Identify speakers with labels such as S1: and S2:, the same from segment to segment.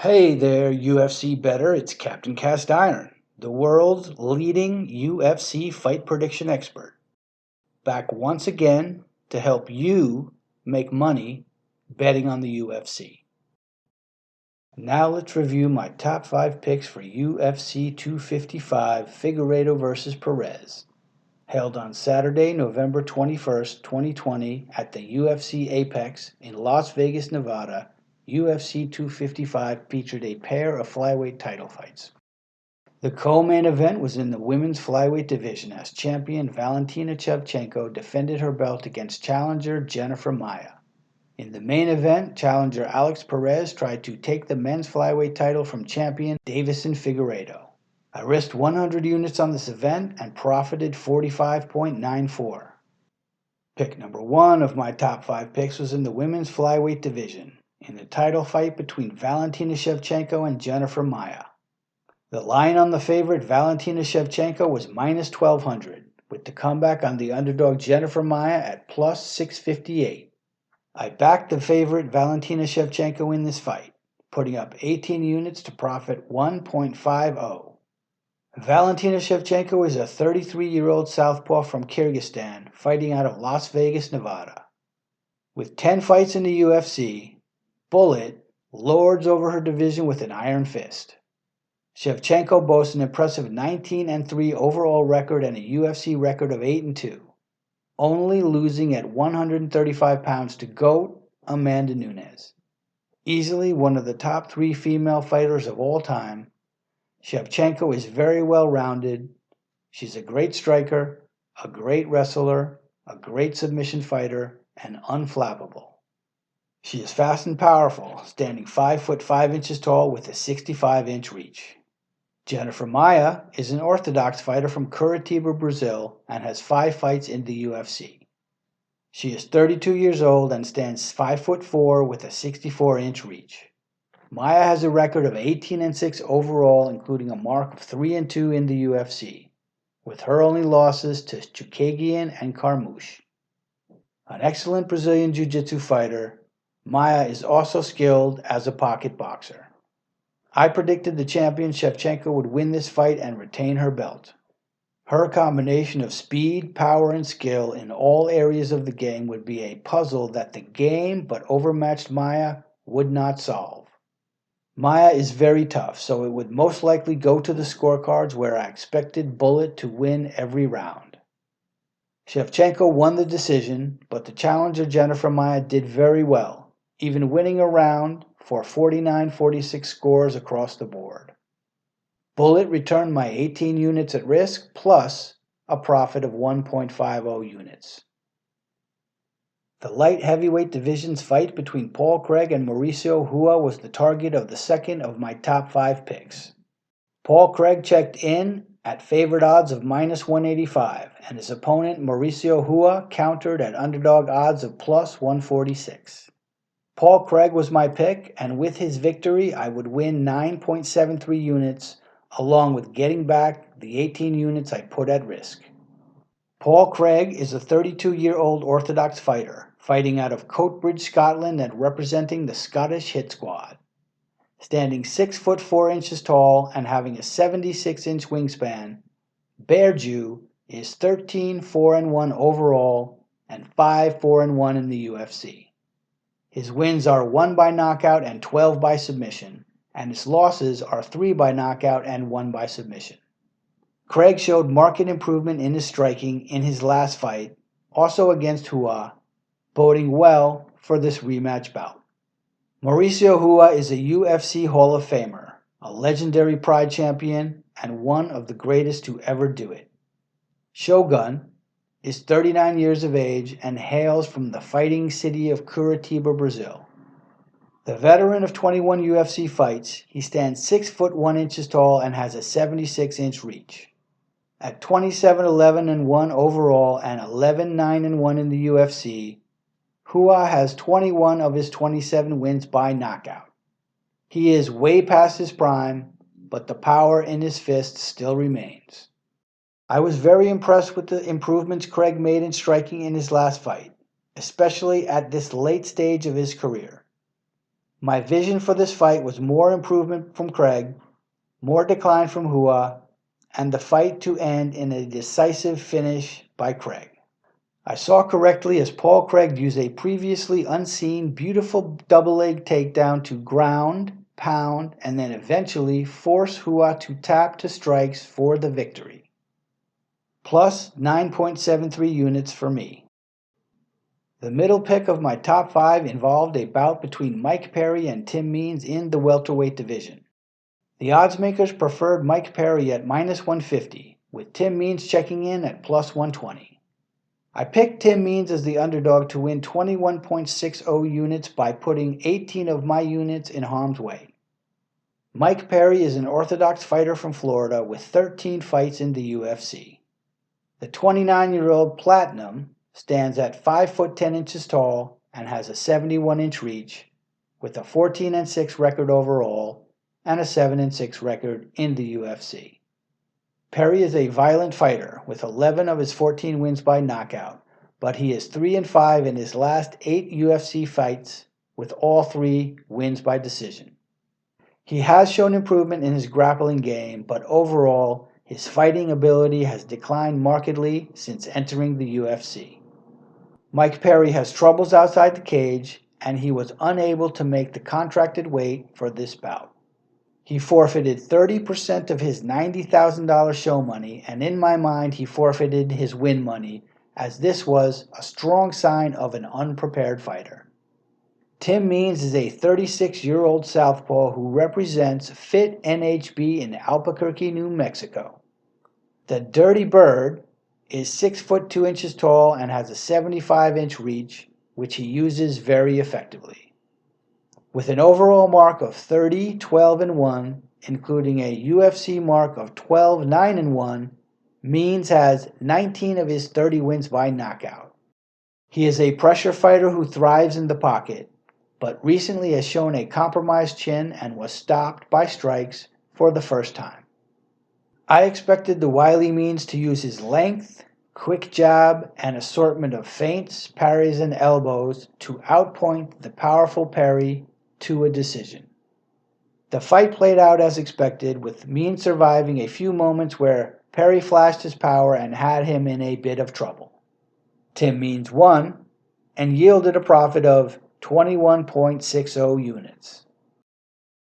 S1: Hey there, UFC bettor. It's Captain Castiron, the world's leading UFC fight prediction expert, back once again to help you make money betting on the UFC. Now let's review my top 5 picks for UFC 255 Figueiredo vs. Perez, held on Saturday, November 21st, 2020 at the UFC Apex in Las Vegas, Nevada. UFC 255 featured a pair of flyweight title fights. The co-main event was in the women's flyweight division as champion Valentina Shevchenko defended her belt against challenger Jennifer Maia. In the main event, challenger Alex Perez tried to take the men's flyweight title from champion Davison Figueiredo. I risked 100 units on this event and profited 45.94. Pick number 1 of my top 5 picks was in the women's flyweight division, in the title fight between Valentina Shevchenko and Jennifer Maia. The line on the favorite Valentina Shevchenko was minus 1200, with the comeback on the underdog Jennifer Maia at plus 658. I backed the favorite Valentina Shevchenko in this fight, putting up 18 units to profit 1.50. Valentina Shevchenko is a 33-year-old southpaw from Kyrgyzstan, fighting out of Las Vegas, Nevada. With 10 fights in the UFC, Bullet lords over her division with an iron fist. Shevchenko boasts an impressive 19-3 overall record and a UFC record of 8-2, only losing at 135 pounds to GOAT Amanda Nunes. Easily one of the top 3 female fighters of all time, Shevchenko is very well-rounded. She's a great striker, a great wrestler, a great submission fighter, and unflappable. She is fast and powerful, standing 5 foot 5 inches tall with a 65-inch reach. Jennifer Maia is an orthodox fighter from Curitiba, Brazil, and has 5 fights in the UFC. She is 32 years old and stands 5 foot 4 with a 64-inch reach. Maia has a record of 18-6 overall, including a mark of 3-2 in the UFC, with her only losses to Chookagian and Carmouche. An excellent Brazilian Jiu-Jitsu fighter, Maia is also skilled as a pocket boxer. I predicted the champion Shevchenko would win this fight and retain her belt. Her combination of speed, power, and skill in all areas of the game would be a puzzle that the game but overmatched Maia would not solve. Maia is very tough, so it would most likely go to the scorecards where I expected Bullet to win every round. Shevchenko won the decision, but the challenger Jennifer Maia did very well, even winning a round for 49-46 scores across the board. Bullet returned my 18 units at risk, plus a profit of 1.50 units. The light heavyweight division's fight between Paul Craig and Mauricio Rua was the target of the second of my top 5 picks. Paul Craig checked in at favored odds of minus 185, and his opponent Mauricio Rua countered at underdog odds of plus 146. Paul Craig was my pick, and with his victory I would win 9.73 units, along with getting back the 18 units I put at risk. Paul Craig is a 32-year-old Orthodox fighter, fighting out of Coatbridge, Scotland, and representing the Scottish Hit Squad. Standing 6 foot 4 inches tall and having a 76-inch wingspan, Bear Jew is 13-4-1 overall and 5-4-1 in the UFC. His wins are 1 by knockout and 12 by submission, and his losses are 3 by knockout and 1 by submission. Craig showed marked improvement in his striking in his last fight, also against Rua, boding well for this rematch bout. Mauricio Rua is a UFC Hall of Famer, a legendary Pride champion, and one of the greatest to ever do it. Shogun is 39 years of age and hails from the fighting city of Curitiba, Brazil. The veteran of 21 UFC fights, he stands 6 foot 1 inches tall and has a 76-inch reach. At 27-11-1 overall and 11-9-1 in the UFC, Rua has 21 of his 27 wins by knockout. He is way past his prime, but the power in his fists still remains. I was very impressed with the improvements Craig made in striking in his last fight, especially at this late stage of his career. My vision for this fight was more improvement from Craig, more decline from Hua, and the fight to end in a decisive finish by Craig. I saw correctly as Paul Craig used a previously unseen beautiful double leg takedown to ground, pound, and then eventually force Hua to tap to strikes for the victory. Plus 9.73 units for me. The middle pick of my top 5 involved a bout between Mike Perry and Tim Means in the welterweight division. The oddsmakers preferred Mike Perry at minus 150, with Tim Means checking in at plus 120. I picked Tim Means as the underdog to win 21.60 units by putting 18 of my units in harm's way. Mike Perry is an orthodox fighter from Florida with 13 fights in the UFC. The 29-year-old Platinum stands at 5 foot 10 inches tall and has a 71-inch reach, with a 14-6 record overall and a 7-6 record in the UFC. Perry is a violent fighter with 11 of his 14 wins by knockout, but he is 3-5 in his last 8 UFC fights, with all 3 wins by decision. He has shown improvement in his grappling game, but overall, his fighting ability has declined markedly since entering the UFC. Mike Perry has troubles outside the cage, and he was unable to make the contracted weight for this bout. He forfeited 30% of his $90,000 show money, and in my mind he forfeited his win money, as this was a strong sign of an unprepared fighter. Tim Means is a 36-year-old southpaw who represents Fit NHB in Albuquerque, New Mexico. The Dirty Bird is 6 foot 2 inches tall and has a 75-inch reach, which he uses very effectively. With an overall mark of 30, 12, and 1, including a UFC mark of 12, 9, and 1, Means has 19 of his 30 wins by knockout. He is a pressure fighter who thrives in the pocket, but recently has shown a compromised chin and was stopped by strikes for the first time. I expected the wily Means to use his length, quick jab, and assortment of feints, parries, and elbows to outpoint the powerful Perry to a decision. The fight played out as expected, with Means surviving a few moments where Perry flashed his power and had him in a bit of trouble. Tim Means won and yielded a profit of 21.60 units.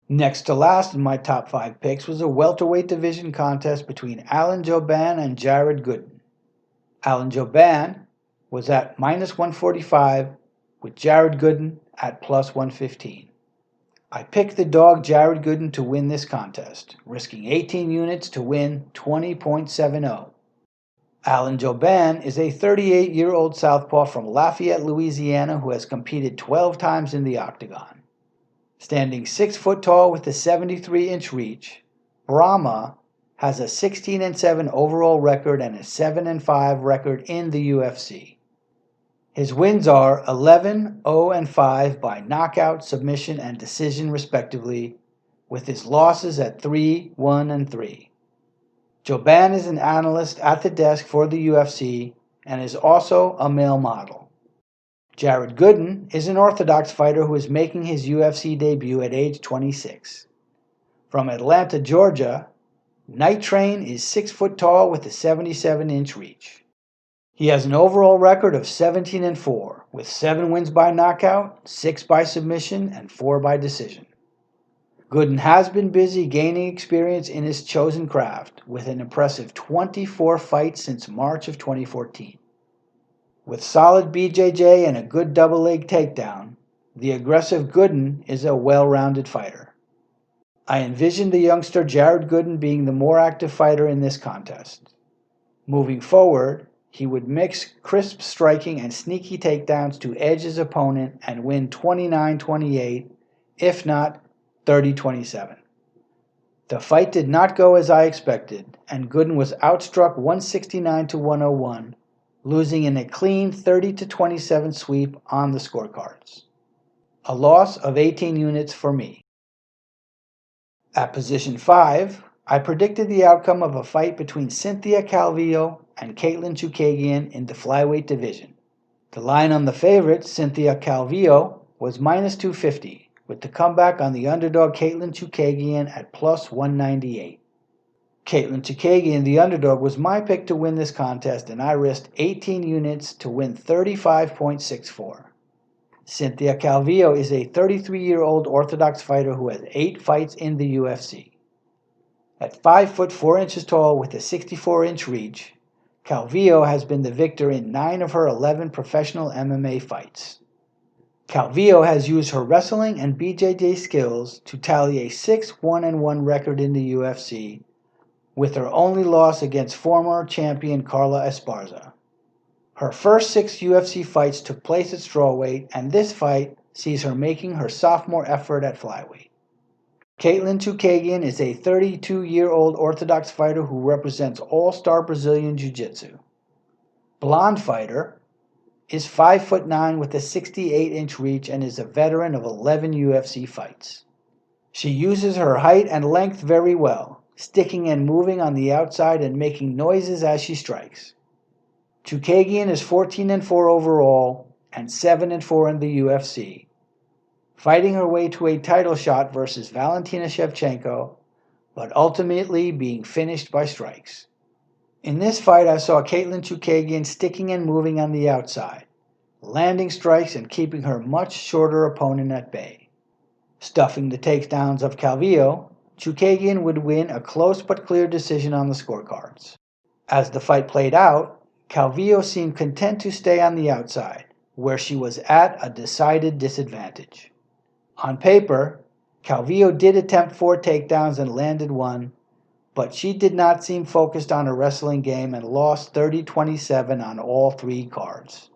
S1: Next to last in my top 5 picks was a welterweight division contest between Alan Jouban and Jared Gooden. Alan Jouban was at minus 145, with Jared Gooden at plus 115. I picked the dog Jared Gooden to win this contest, risking 18 units to win 20.70. Alan Jouban is a 38-year-old southpaw from Lafayette, Louisiana, who has competed 12 times in the octagon. Standing 6 foot tall with a 73-inch reach, Brahma has a 16-7 overall record and a 7-5 record in the UFC. His wins are 11, 0, and 5 by knockout, submission, and decision respectively, with his losses at 3, 1, and 3. Jouban is an analyst at the desk for the UFC and is also a male model. Jared Gooden is an orthodox fighter who is making his UFC debut at age 26. From Atlanta, Georgia, Night Train is 6 foot tall with a 77-inch reach. He has an overall record of 17-4, with 7 wins by knockout, 6 by submission, and 4 by decision. Gooden has been busy gaining experience in his chosen craft, with an impressive 24 fights since March of 2014. With solid BJJ and a good double leg takedown, the aggressive Gooden is a well-rounded fighter. I envision the youngster Jared Gooden being the more active fighter in this contest. Moving forward, he would mix crisp striking and sneaky takedowns to edge his opponent and win 29-28, if not 30-27. The fight did not go as I expected, and Gooden was outstruck 169-101, losing in a clean 30-27 sweep on the scorecards. A loss of 18 units for me. At position 5, I predicted the outcome of a fight between Cynthia Calvillo and Katlyn Chookagian in the flyweight division. The line on the favorite, Cynthia Calvillo, was minus 250, with the comeback on the underdog Katlyn Chookagian at plus 198. Katlyn Chookagian, the underdog, was my pick to win this contest, and I risked 18 units to win 35.64. Cynthia Calvillo is a 33-year-old Orthodox fighter who has 8 fights in the UFC. At 5 foot 4 inches tall with a 64-inch reach, Calvillo has been the victor in 9 of her 11 professional MMA fights. Calvillo has used her wrestling and BJJ skills to tally a 6-1-1 record in the UFC, with her only loss against former champion Carla Esparza. Her first 6 UFC fights took place at strawweight, and this fight sees her making her sophomore effort at flyweight. Katlyn Chookagian is a 32-year-old Orthodox fighter who represents all-star Brazilian Jiu-Jitsu. Blonde fighter is 5 foot 9 with a 68-inch reach and is a veteran of 11 UFC fights. She uses her height and length very well, sticking and moving on the outside and making noises as she strikes. Chookagian is 14-4 overall and 7-4 in the UFC, fighting her way to a title shot versus Valentina Shevchenko, but ultimately being finished by strikes. In this fight, I saw Katlyn Chookagian sticking and moving on the outside, landing strikes and keeping her much shorter opponent at bay. Stuffing the takedowns of Calvillo, Chookagian would win a close but clear decision on the scorecards. As the fight played out, Calvillo seemed content to stay on the outside, where she was at a decided disadvantage. On paper, Calvillo did attempt 4 takedowns and landed 1, but she did not seem focused on her wrestling game and lost 30-27 on all 3 cards.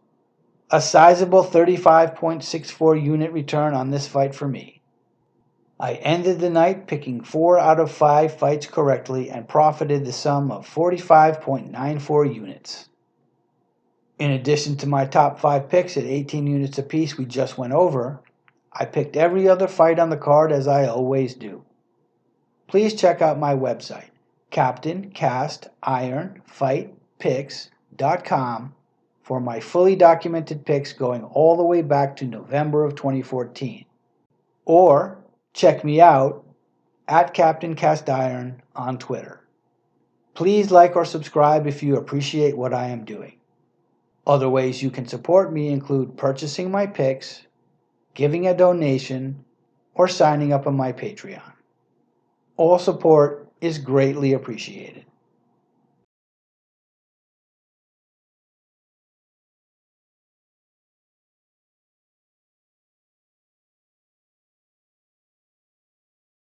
S1: A sizable 35.64 unit return on this fight for me. I ended the night picking 4 out of 5 fights correctly and profited the sum of 45.94 units. In addition to my top 5 picks at 18 units apiece we just went over, I picked every other fight on the card as I always do. Please check out my website, captaincastironfightpicks.com, for my fully documented picks going all the way back to November of 2014. Or check me out at captaincastiron on Twitter. Please like or subscribe if you appreciate what I am doing. Other ways you can support me include purchasing my picks, giving a donation, or signing up on my Patreon. All support is greatly appreciated.